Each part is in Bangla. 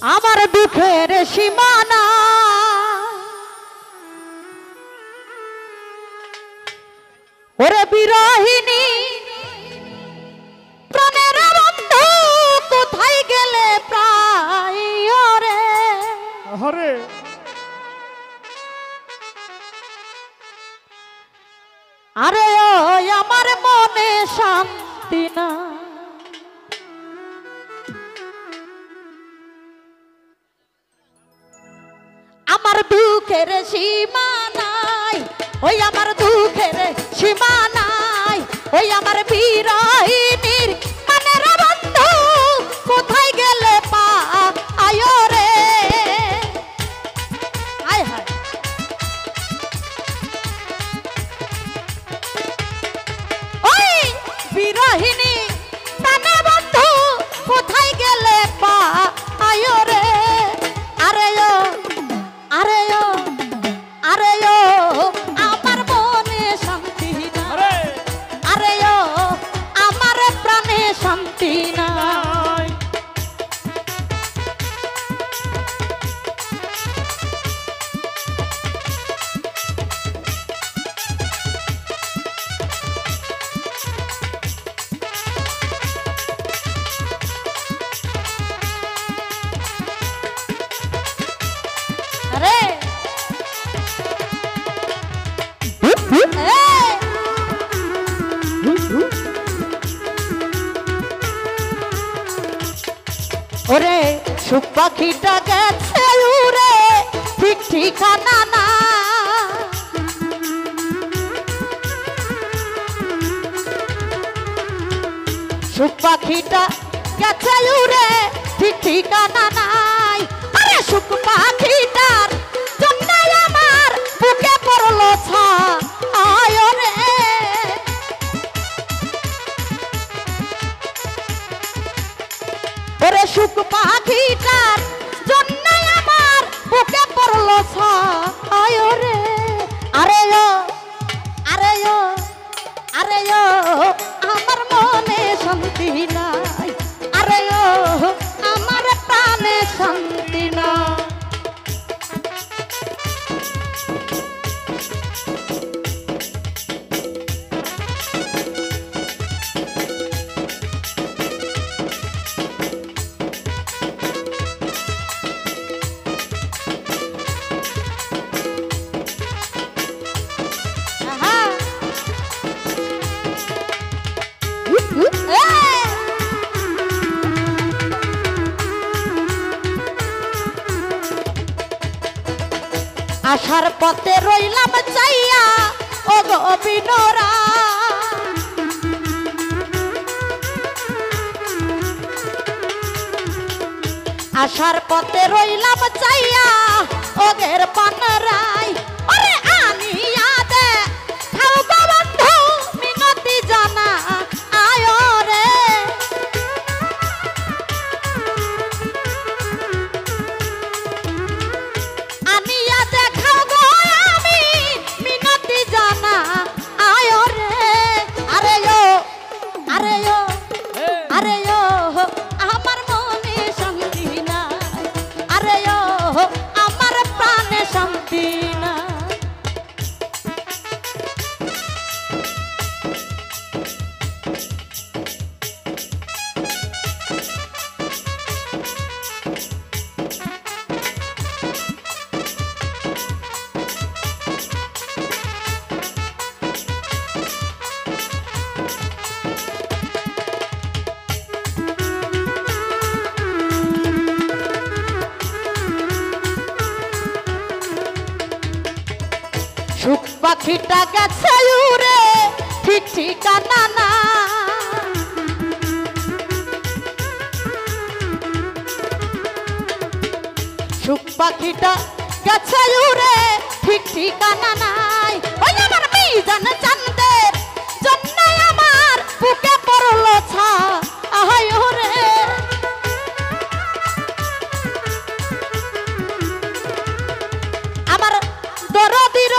আমার দুঃখের সীমানা ওরে বিরহিনী প্রাণের বন্ধু কোথায় গেলে প্রায় ওরে হরে আরে ও আমার মনে শান্তি না আমার দুঃখের সীমা নাই ওই আমার দুঃখের সীমা নাই ওই আমার বিরহিনীর মনের বন্ধু কোথায় গেলে পা আয়ো রে আয় হায় ওই বিরহিনী মনের বন্ধু কোথায় গেলে পা আয়ো রে আরে ও আরে ও আরে ও আমার মনে শান্তি না আরে ও আমার প্রাণে শান্তি না আরে ওরে সুখ পাখিটা গেছে উড়ে ঠিক ঠিকানা না সুখ পাখিটা গেছে উড়ে ঠিক ঠিকানা নাই আরে সুখ পাখিটার জন্য আমার বুকে পড়লো ছা আয় রে ওরে সুখ পাখিটার জন্য আমার বুকে পড়লো ছা আয় রে আরে ও আরে ও আরে ও আমার মনে শান্তি নাই আরে ও আমার প্রাণে শান্তি না আসার পথে রইলাম চাইয়া ও গো বিনোরা আসার পথে রইলাম চাইয়া ওগের পানরাই ওরে আনিয়া দে খাও গো বন্ধু মিনতি জানা আয় রে আনিয়া দে খাও গো আমি মিনতি জানা আয় রে আরে ও আরে ও আরে ও আমার মনে শান্তি নাই আরে ও আমার প্রাণে শান্তি না সুখ পাখিটা গেছে উড়ে ঠিক ঠিকানা না সুখ পাখিটা গেছে উড়ে ঠিক ঠিকানা নাই ওই আমার মিজান চাঁদের জন্য আমার বুকে পড়লো ছা আহাই রে আমার দরদির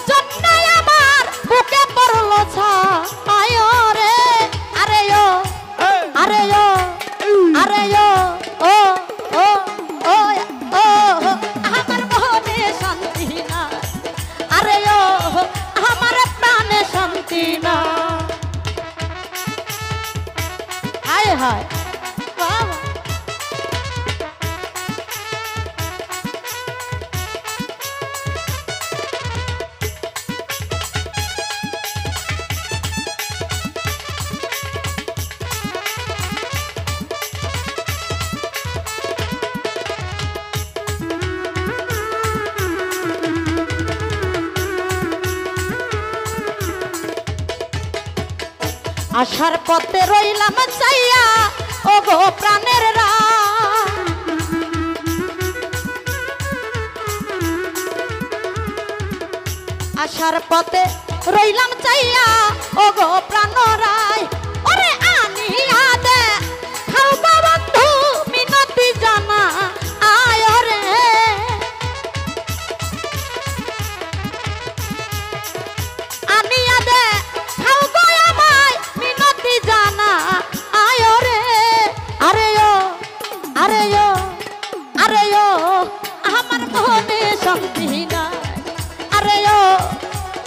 জন্য আমার বুকে পড়লো ছা আয় রে আরে ও আরে ও আরে ও ও ও হায় বাবা আসার পথে রইলাম চাইয়া ও গো প্রাণের আসার পথে রইলাম চাইয়া ও গো প্রাণ রায় ওরে আনিয়া দে খাও বন্ধু মিনতি জানা আয় রে আনিয়া দে খাও গো আমায় মিনতি জানা আয় রে আরে ও আরে ও আরে ও আমার মনে শান্তি নাই আরে ও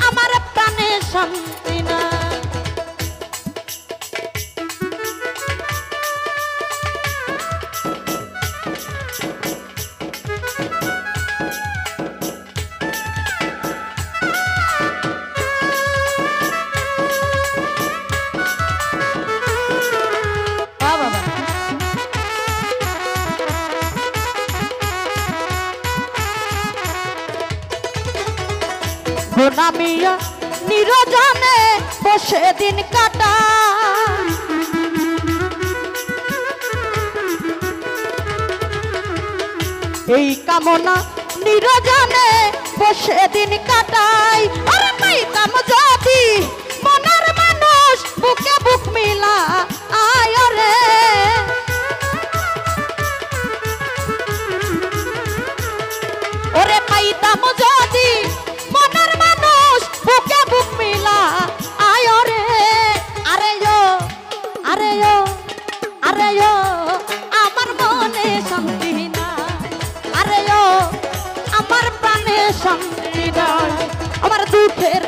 আমার প্রাণে শান্তি নাই গোনামিয়া নিরজনে বসে দিন কাটা এই কামনা নিরজনে বসে দিন কাটাই আরে পাইতাম যদি মনের মানুষ বুকে বুক মিলা আয় রে ওরে পাইতাম যদি মনের মানুষ বুকে বুক মিলা আয় রে আরে ও আরে ও আরে ও আমার মনে শান্তি নাই আরে ও আমার প্রাণে শান্তি নাই আমার দুঃখের